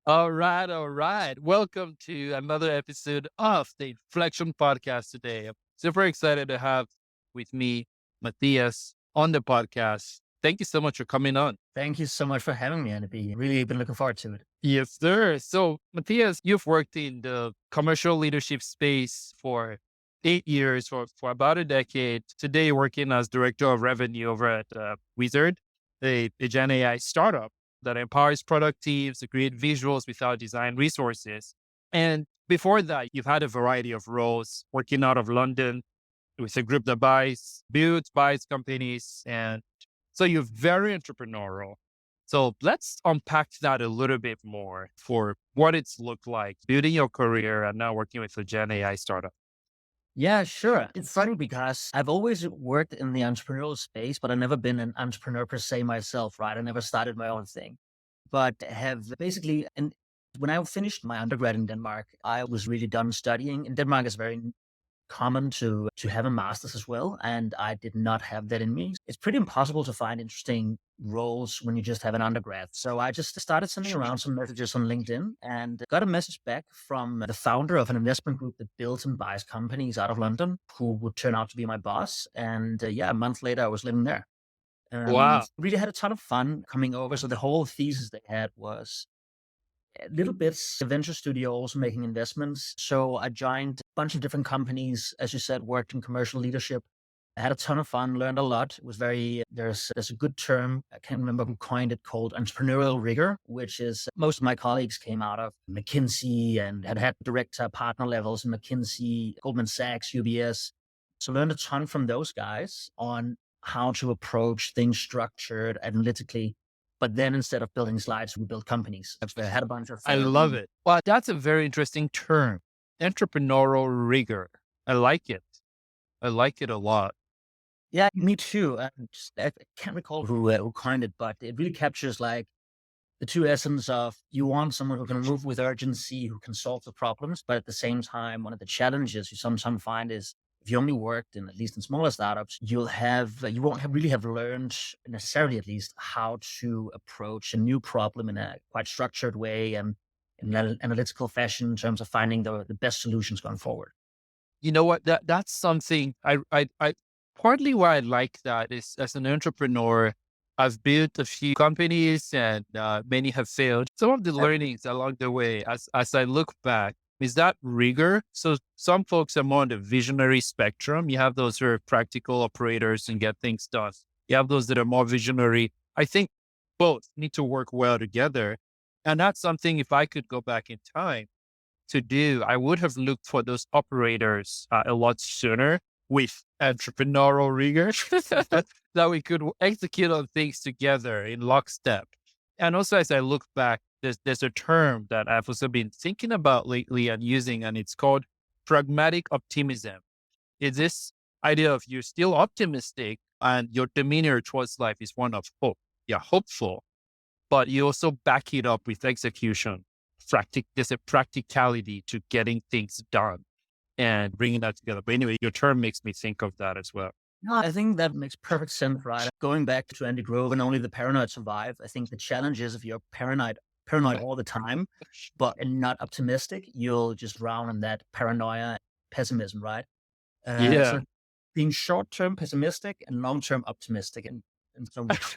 All right, all right. Welcome to another episode of the Inflection Podcast today. I'm super excited to have with me Matthias on the podcast. Thank you so much for coming on. Thank you so much for having me, Anebi. Really been looking forward to it. Yes, sir. So, Matthias, you've worked in the commercial leadership space for 8 years, for about a decade. Today, you're working as director of revenue over at Uizard, a Gen AI startup that empowers product teams to create visuals without design resources. And before that, you've had a variety of roles working out of London with a group that buys companies. And so you're very entrepreneurial. So let's unpack that a little bit more for what it's looked like building your career and now working with a Gen AI startup. Yeah, sure. It's funny because I've always worked in the entrepreneurial space, but I've never been an entrepreneur per se myself, right? I never started my own thing, but have basically, and when I finished my undergrad in Denmark, I was really done studying. In Denmark, is very common to have a master's as well, and I did not have that in me. It's pretty impossible to find interesting roles when you just have an undergrad. So I just started sending around some messages on LinkedIn and got a message back from the founder of an investment group that builds and buys companies out of London, who would turn out to be my boss. And yeah, a month later, I was living there. Wow. Really had a ton of fun coming over. So the whole thesis they had was little bits, a venture studio also making investments. So I joined a bunch of different companies, as you said, worked in commercial leadership. I had a ton of fun, learned a lot. It was very, there's a good term, I can't remember who coined it, called entrepreneurial rigor, which is most of my colleagues came out of McKinsey and had direct partner levels in McKinsey, Goldman Sachs, UBS. So learned a ton from those guys on how to approach things structured, analytically. But then instead of building slides, we built companies. I've had a bunch of I love it. Well, that's a very interesting term, entrepreneurial rigor. I like it. I like it a lot. yeah, me too. I can't recall who coined it, but it really captures like the two essence of you want someone who can move with urgency, who can solve the problems, but at the same time, one of the challenges you sometimes find is if you only worked in at least in smaller startups, you won't have really have learned necessarily at least how to approach a new problem in a quite structured way and in an analytical fashion in terms of finding the best solutions going forward. You know what? That's something I partly why I like that is as an entrepreneur, I've built a few companies and many have failed. Some of the learnings along the way, as I look back, is that rigor. So some folks are more on the visionary spectrum. You have those who are practical operators and get things done. You have those that are more visionary. I think both need to work well together. And that's something if I could go back in time to do, I would have looked for those operators a lot sooner with entrepreneurial rigor that we could execute on things together in lockstep. And also, as I look back, there's a term that I've also been thinking about lately and using, and it's called pragmatic optimism. It's this idea of you're still optimistic and your demeanor towards life is one of hope. You're hopeful, but you also back it up with execution. There's a practicality to getting things done and bringing that together. But anyway, your term makes me think of that as well. No, I think that makes perfect sense, right? Going back to Andy Grove and only the paranoid survive. I think the challenge is if you're paranoid all the time, but and not optimistic, you'll just drown in that paranoia, pessimism, right? So Yeah, being short-term pessimistic and long-term optimistic in some ways.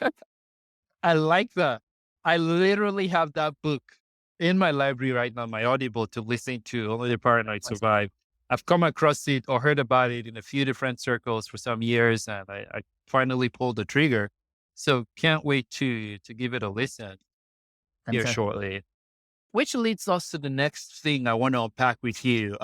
I like that. I literally have that book in my library right now, my Audible to listen to Only the Paranoid Survive. I've come across it or heard about it in a few different circles for some years, and I finally pulled the trigger. So can't wait to give it a listen here Fantastic. shortly. Which leads us to the next thing I want to unpack with you.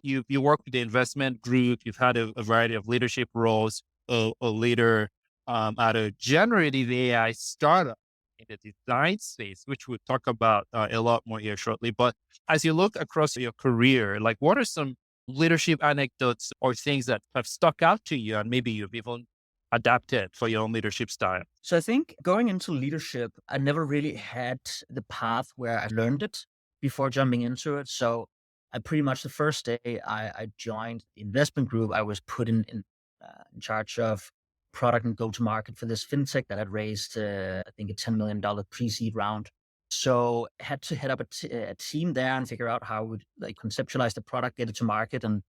You work with the investment group. You've had a variety of leadership roles. A leader at a generative AI startup in the design space, which we'll talk about a lot more here shortly. But as you look across your career, like what are some leadership anecdotes or things that have stuck out to you, and maybe you've even adapted for your own leadership style? So I think going into leadership, I never really had the path where I learned it before jumping into it. So I pretty much the first day I joined the investment group, I was put in charge of product and go to market for this fintech that had raised, I think, a $10 million pre-seed round. So had to head up a team there and figure out how would like conceptualize the product, get it to market. And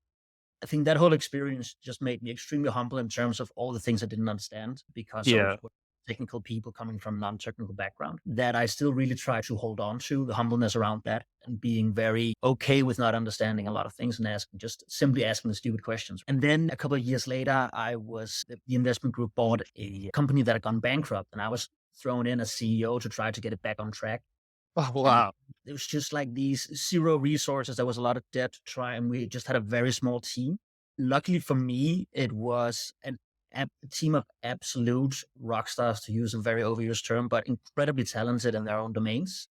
I think that whole experience just made me extremely humble in terms of all the things I didn't understand because I was Yeah. with technical people coming from non-technical background that I still really try to hold on to the humbleness around that and being very okay with not understanding a lot of things and just simply asking the stupid questions. And then a couple of years later, the investment group bought a company that had gone bankrupt and I was thrown in as CEO to try to get it back on track. Oh, And wow. it was just like these zero resources. There was a lot of debt to try, and we just had a very small team. Luckily for me, it was a team of absolute rock stars, to use a very overused term, but incredibly talented in their own domains.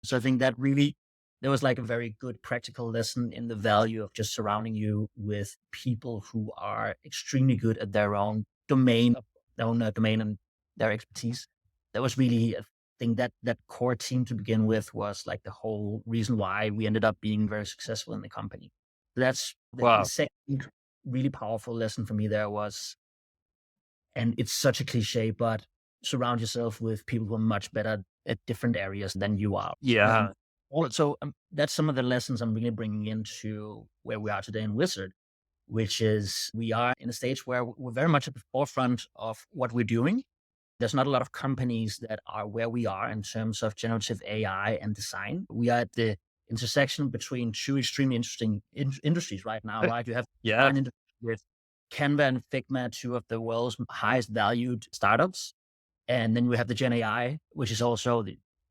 So I think that really, there was like a very good practical lesson in the value of just surrounding you with people who are extremely good at their own domain, domain and their expertise. That was really, I think that core team to begin with was like the whole reason why we ended up being very successful in the company. That's the Wow. second really powerful lesson for me there was, and it's such a cliche, but surround yourself with people who are much better at different areas than you are. And Yeah. also, that's some of the lessons I'm really bringing into where we are today in Wizard, which is we are in a stage where we're very much at the forefront of what we're doing. There's not a lot of companies that are where we are in terms of generative AI and design. We are at the intersection between two extremely interesting industries right now, right? You have Yeah. design industry with Canva and Figma, two of the world's highest valued startups. And then we have the Gen AI, which is also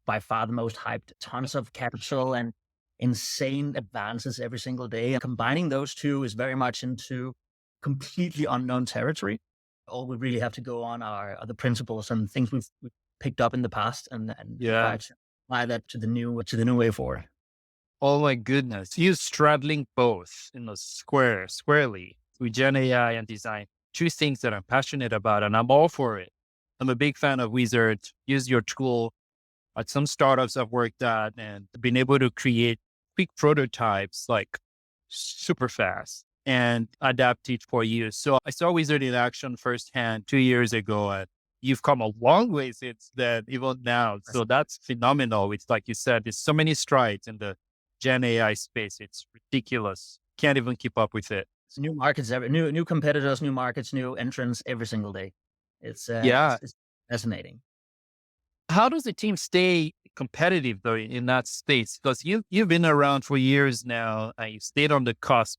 by far the most hyped, tons of capital and insane advances every single day. And combining those two is very much into completely unknown territory. All we really have to go on are the principles and things we've picked up in the past and try Yeah. to apply that to the new way forward. Oh my goodness. You straddling both in the squarely with Gen AI and design. Two things that I'm passionate about and I'm all for it. I'm a big fan of Wizard. Use your tool at some startups I've worked at and been able to create quick prototypes like super fast and adapt it for you. So I saw Wizard in action firsthand 2 years ago, and you've come a long way since then, even now. So that's phenomenal. It's like you said, there's so many strides in the Gen AI space. It's ridiculous. Can't even keep up with it. It's new markets, new competitors, new markets, new entrants every single day. It's Yeah. it's fascinating. How does the team stay competitive though in that space? Because you've been around for years now and you stayed on the cusp.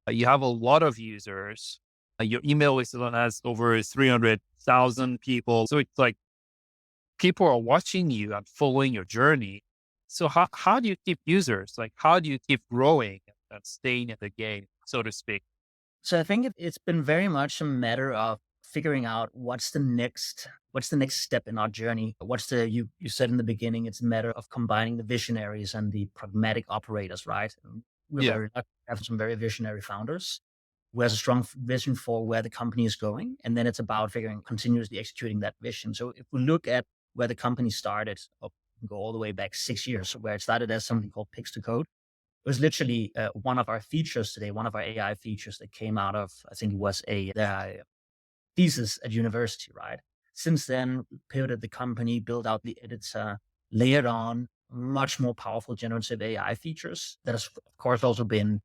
You have a lot of users. Your email list alone has over 300,000 people. So it's like people are watching you and following your journey. So how do you keep users? Like how do you keep growing and staying in the game, so to speak? So I think it's been very much a matter of figuring out what's the next step in our journey. What's the you said in the beginning, it's a matter of combining the visionaries and the pragmatic operators, right? And we're Yeah. very lucky to have some very visionary founders who has a strong vision for where the company is going. And then it's about figuring continuously executing that vision. So if we look at where the company started, or go all the way back 6 years, where it started as something called Pix to Code, it was literally one of our features today, one of our AI features that came out of, I think it was a thesis at university, right? Since then, pivoted the company, built out the editor, layered on much more powerful generative AI features that has, of course, also been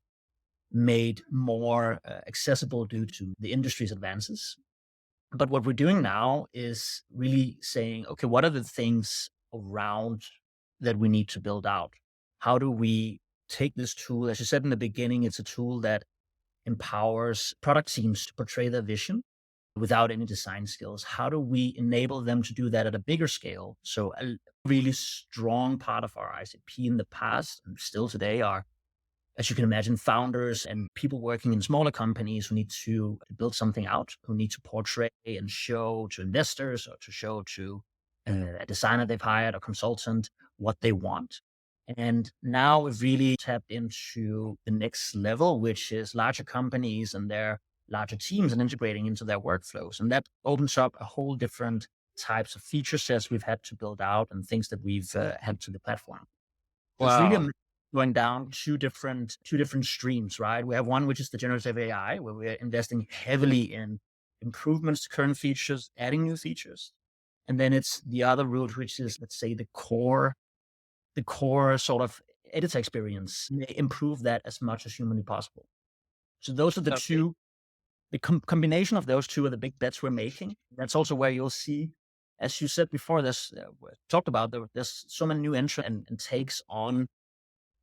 made more accessible due to the industry's advances. But what we're doing now is really saying, okay, what are the things around that we need to build out? How do we take this tool? As you said in the beginning, it's a tool that empowers product teams to portray their vision without any design skills. How do we enable them to do that at a bigger scale? So a really strong part of our ICP in the past and still today are, as you can imagine, founders and people working in smaller companies who need to build something out, who need to portray and show to investors or to show to a designer they've hired or consultant what they want. And now we've really tapped into the next level, which is larger companies and their larger teams and integrating into their workflows. And that opens up a whole different types of feature sets we've had to build out and things that we've had to the platform. So it's really Wow. going down two different streams, right? We have one which is the generative AI, where we're investing heavily in improvements to current features, adding new features. And then it's the other route, which is, let's say, the core the core sort of editor experience, improve that as much as humanly possible. So those are the Okay. two, the combination of those two are the big bets we're making. That's also where you'll see, as you said before, talked about, there's so many new entrants and takes on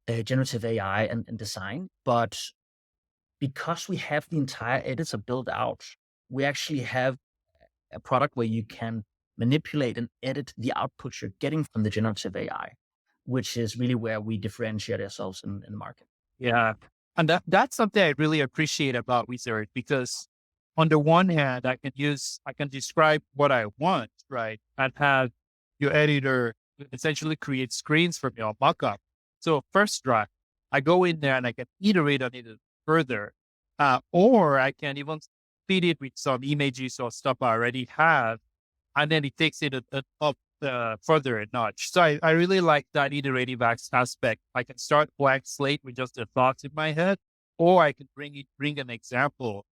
generative AI and design. But because we have the entire editor built out, we actually have a product where you can manipulate and edit the output you're getting from the generative AI, which is really where we differentiate ourselves in the market. Yeah. And that's something I really appreciate about Uizard because on the one hand, I can describe what I want, right? And have your editor essentially create screens for me or mock-up. So first draft, I go in there and I can iterate on it further. Or I can even feed it with some images or stuff I already have. And then it takes it up further a notch. So I really like that iterative aspect. I can start blank slate with just the thoughts in my head, or I can bring an example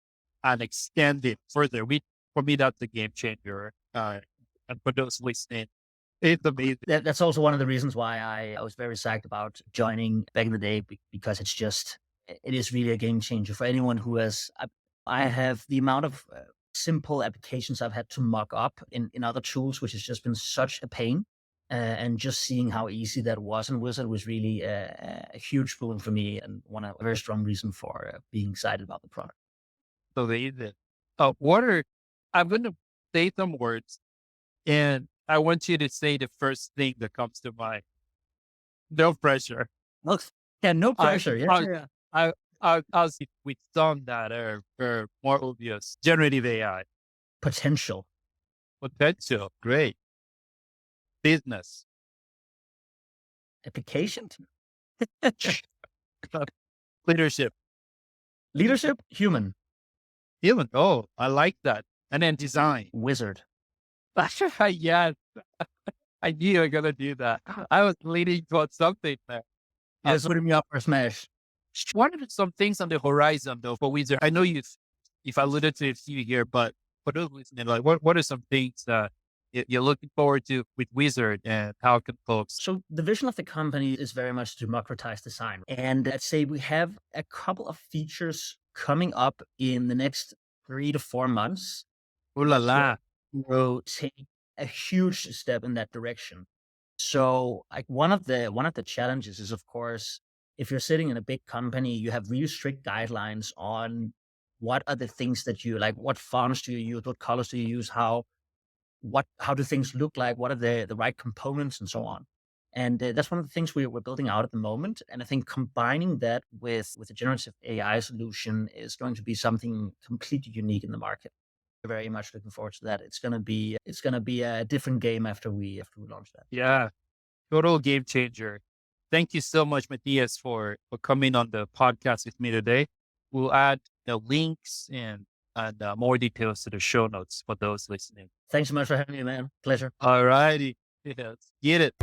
and extend it further. For me, that's a game changer. And for those listening, it's amazing. That's also one of the reasons why I was very psyched about joining back in the day, because it is really a game changer for anyone who has. I have the amount of simple applications I've had to mock up in other tools, which has just been such a pain. And just seeing how easy that was in Wizard was really a huge boon for me, and a very strong reason for being excited about the product. So amazing. I'm going to say some words, and I want you to say the first thing that comes to mind. No pressure. Look, yeah, no I, pressure. Yeah, I, yeah. I'll see with some that are more obvious. Generative AI. Potential. Potential. Great. Business. Application. Leadership. Leadership. Human. Human. Oh, I like that. And then design. Wizard. Yes. I knew you were going to do that. I was leaning towards something there. Yes, putting me up for a smash. What are some things on the horizon though for Wizard? I know you've alluded to a few here, but for those listening, like what are some things that you're looking forward to with Wizard, and how can folks? So the vision of the company is very much to democratize design. And let's say we have a couple of features coming up in the next 3 to 4 months. Ooh la la. Will take a huge step in that direction. So like one of the challenges is, of course, if you're sitting in a big company, you have really strict guidelines on what are the things that you like, what fonts do you use, what colors do you use, how do things look like, what are the right components, and so on. And that's one of the things we're building out at the moment. And I think combining that with a generative AI solution is going to be something completely unique in the market. Very much looking forward to that. It's gonna be a different game after we launch that. Yeah, total game changer. Thank you so much, Matthias, for coming on the podcast with me today. We'll add the links and more details to the show notes for those listening. Thanks so much for having me, man. Pleasure. All righty. Yes, get it.